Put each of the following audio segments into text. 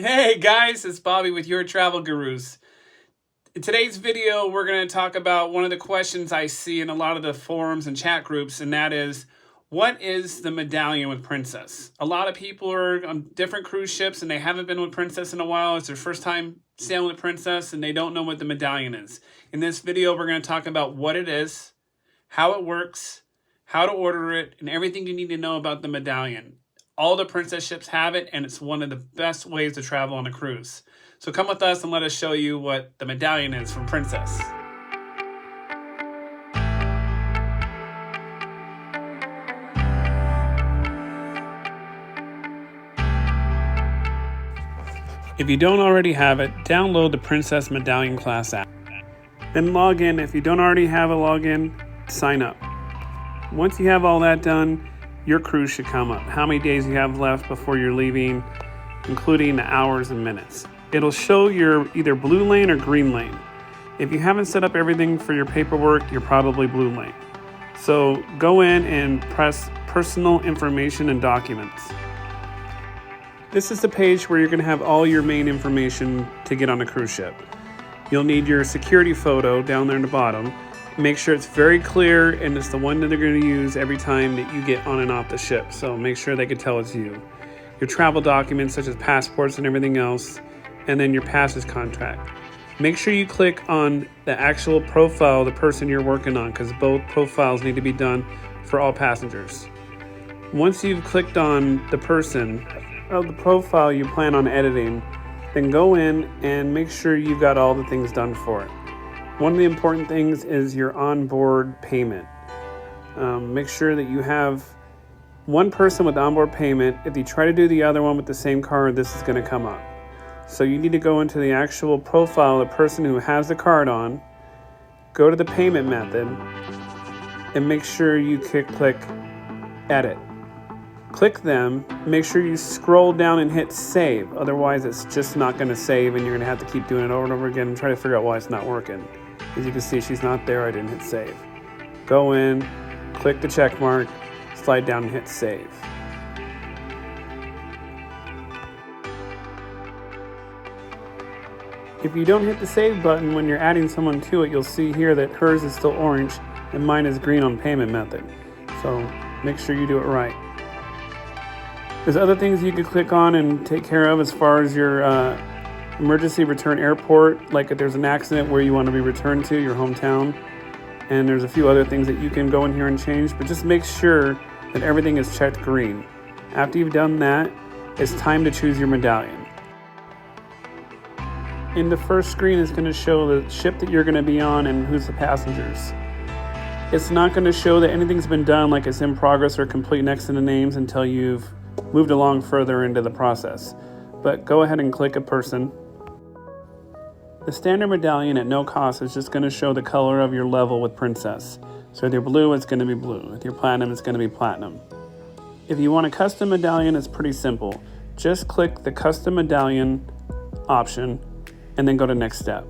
Hey guys, it's Bobby with Your Travel Gurus. In today's video, we're going to talk about one of the questions I see in a lot of the forums and chat groups, and that is, what is the medallion with Princess? A lot of people are on different cruise ships and they haven't been with Princess in a while. It's their first time sailing with Princess and they don't know what the medallion is. In this video, we're going to talk about what it is, how it works, how to order it, and everything you need to know about the medallion. All the Princess ships have it, and it's one of the best ways to travel on a cruise. So come with us and let us show you what the medallion is from Princess. If you don't already have it, download the Princess Medallion class app. Then log in. If you don't already have a login, sign up. Once you have all that done, your cruise should come up. How many days you have left before you're leaving, including the hours and minutes. It'll show your either blue lane or green lane. If you haven't set up everything for your paperwork, you're probably blue lane. So go in and press personal information and documents. This is the page where you're going to have all your main information to get on a cruise ship. You'll need your security photo down there in the bottom. Make sure it's very clear and it's the one that they're going to use every time that you get on and off the ship. So make sure they can tell it's you. Your travel documents such as passports and everything else, and then your passage contract. Make sure you click on the actual profile of the person you're working on, because both profiles need to be done for all passengers. Once you've clicked on the person of the profile you plan on editing, then go in and make sure you've got all the things done for it. One of the important things is your onboard payment. Make sure that you have one person with onboard payment. If you try to do the other one with the same card, this is going to come up. So you need to go into the actual profile of the person who has the card on, go to the payment method, and make sure you click edit. Click them, make sure you scroll down and hit save. Otherwise, it's just not going to save and you're going to have to keep doing it over and over again and try to figure out why it's not working. As you can see, she's not there. I didn't hit save. Go in, click the check mark, slide down and hit save. If you don't hit the save button when you're adding someone to it, you'll see here that hers is still orange and mine is green on payment method. So make sure you do it right. There's other things you can click on and take care of as far as your emergency return airport, like if there's an accident where you want to be returned to your hometown. And there's a few other things that you can go in here and change, but just make sure that everything is checked green. After you've done that, it's time to choose your medallion. In the first screen, it's going to show the ship that you're going to be on and who's the passengers. It's not going to show that anything's been done, like it's in progress or complete next to the names until you've moved along further into the process. But go ahead and click a person. The standard medallion at no cost is just going to show the color of your level with Princess. So if you're blue, it's going to be blue. If you're platinum, it's going to be platinum. If you want a custom medallion, it's pretty simple. Just click the custom medallion option and then go to next step.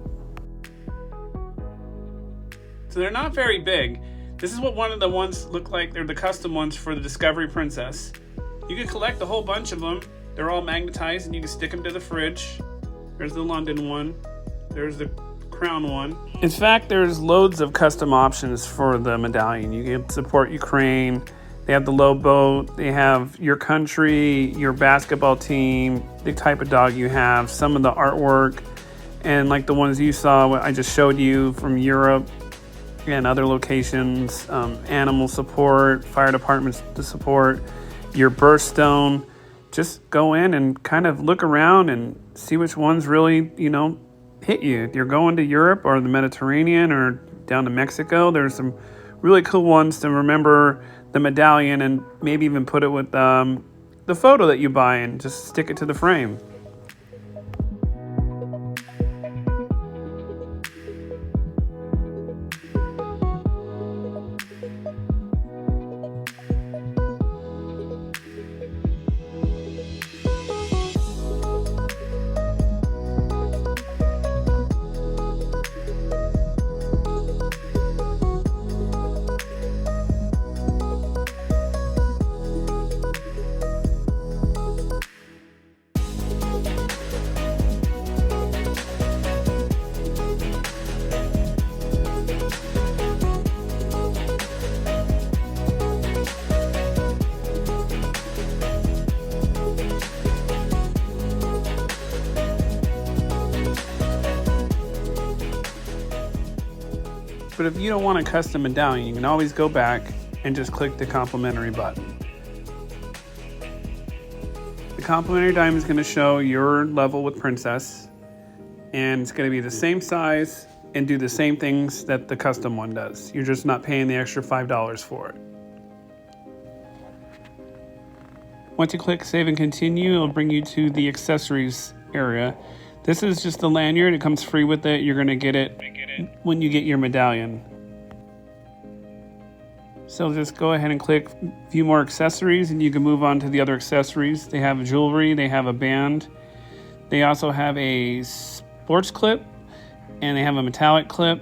So they're not very big. This is what one of the ones look like. They're the custom ones for the Discovery Princess. You can collect a whole bunch of them. They're all magnetized and you can stick them to the fridge. There's the London one. There's the Crown one. In fact, there's loads of custom options for the medallion. You can support Ukraine. They have the low boat. They have your country, your basketball team, the type of dog you have, some of the artwork, and like the ones you saw, I just showed you from Europe and other locations, animal support, fire departments to support, your birthstone. Just go in and kind of look around and see which ones really, hit you. If you're going to Europe or the Mediterranean or down to Mexico, there's some really cool ones to remember the medallion and maybe even put it with the photo that you buy and just stick it to the frame. But if you don't want a custom medallion, you can always go back and just click the complimentary button. The complimentary diamond is going to show your level with Princess, and it's going to be the same size and do the same things that the custom one does. You're just not paying the extra $5 for it. Once you click save and continue, it'll bring you to the accessories area. This is just the lanyard. It comes free with it. You're going to get it when you get your medallion. So just go ahead and click view more accessories, and you can move on to the other accessories. They have jewelry, they have a band, they also have a sports clip, and they have a metallic clip,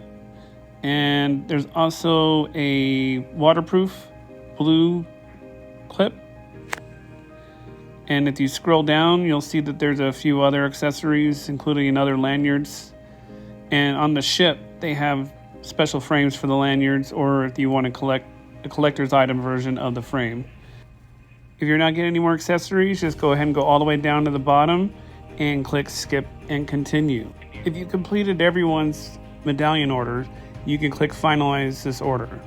and there's also a waterproof blue clip. And if you scroll down, you'll see that there's a few other accessories, including other lanyards. And on the ship, they have special frames for the lanyards, or if you want to collect a collector's item version of the frame. If you're not getting any more accessories, just go ahead and go all the way down to the bottom and click skip and continue. If you completed everyone's medallion order, you can click finalize this order.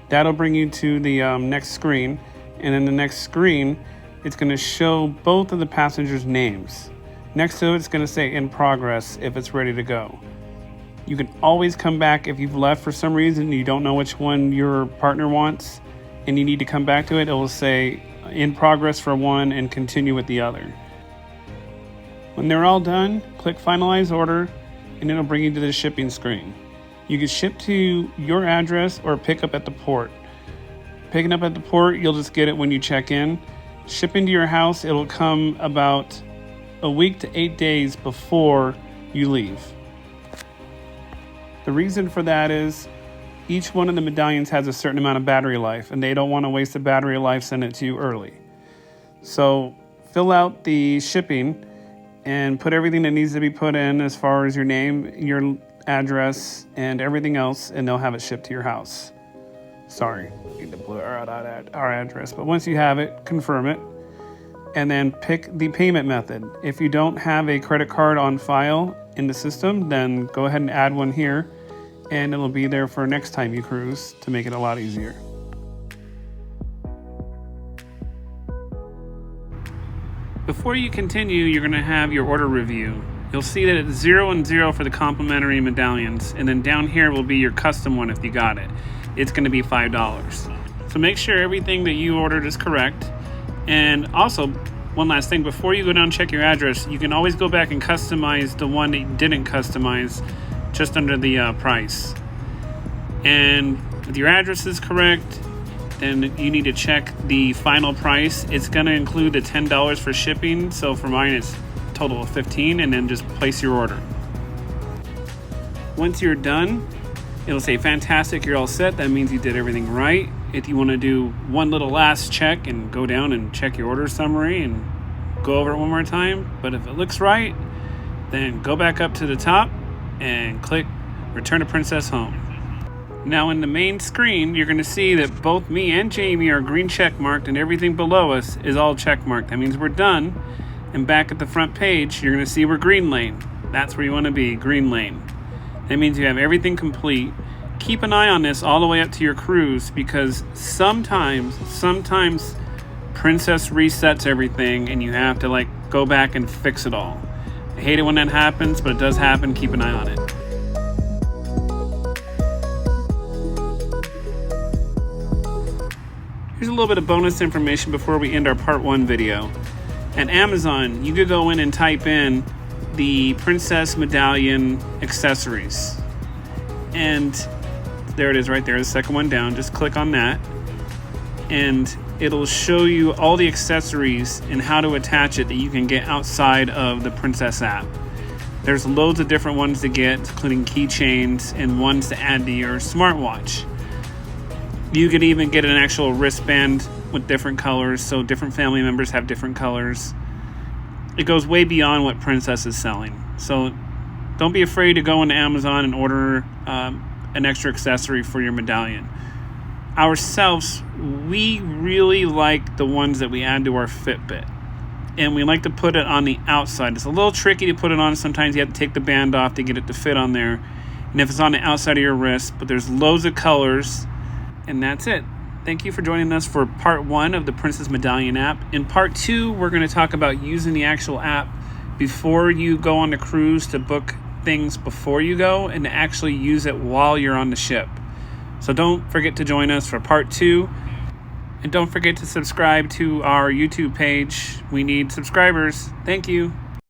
That'll bring you to the next screen, and in the next screen, it's going to show both of the passengers' names. Next to it, it's going to say in progress if it's ready to go. You can always come back if you've left for some reason and you don't know which one your partner wants and you need to come back to it. It will say in progress for one and continue with the other. When they're all done, click finalize order and it'll bring you to the shipping screen. You can ship to your address or pick up at the port. Picking up at the port, you'll just get it when you check in. Shipping to your house, it'll come about a week to 8 days before you leave. The reason for that is each one of the medallions has a certain amount of battery life, and they don't want to waste the battery life, send it to you early. So fill out the shipping and put everything that needs to be put in as far as your name, your address, and everything else, and they'll have it shipped to your house. Sorry, I need to blur out our address, but once you have it, confirm it, and then pick the payment method. If you don't have a credit card on file in the system, then go ahead and add one here, and it'll be there for next time you cruise to make it a lot easier. Before you continue, you're going to have your order review. You'll see that it's 0 and 0 for the complimentary medallions, and then down here will be your custom one if you got it. It's going to be $5. So make sure everything that you ordered is correct. And also, one last thing, before you go down and check your address, you can always go back and customize the one that you didn't customize just under the price. And if your address is correct, then you need to check the final price. It's going to include the $10 for shipping. So for mine, it's a total of $15, and then just place your order. Once you're done, it'll say fantastic, you're all set. That means you did everything right. If you want to do one little last check and go down and check your order summary and go over it one more time, but if it looks right, then go back up to the top and click Return to Princess Home. Now in the main screen, you're going to see that both me and Jamie are green check marked, and everything below us is all check marked. That means we're done. And back at the front page, you're going to see we're green lane. That's where you want to be, green lane. That means you have everything complete. Keep an eye on this all the way up to your cruise, because sometimes Princess resets everything and you have to go back and fix it all. I hate it when that happens, but it does happen. Keep an eye on it. Here's a little bit of bonus information before we end our part 1 video. At Amazon, you could go in and type in the Princess Medallion accessories. And there it is right there, the second one down. Just click on that. And it'll show you all the accessories and how to attach it that you can get outside of the Princess app. There's loads of different ones to get, including keychains and ones to add to your smartwatch. You could even get an actual wristband with different colors, so different family members have different colors. It goes way beyond what Princess is selling. So don't be afraid to go into Amazon and order an extra accessory for your medallion. Ourselves, we really like the ones that we add to our Fitbit. And we like to put it on the outside. It's a little tricky to put it on. Sometimes you have to take the band off to get it to fit on there. and if it's on the outside of your wrist. But there's loads of colors, and that's it. Thank you for joining us for part 1 of the Princess Medallion app. In part 2, we're going to talk about using the actual app before you go on the cruise to book things before you go, and to actually use it while you're on the ship. So don't forget to join us for part 2. And don't forget to subscribe to our YouTube page. We need subscribers. Thank you.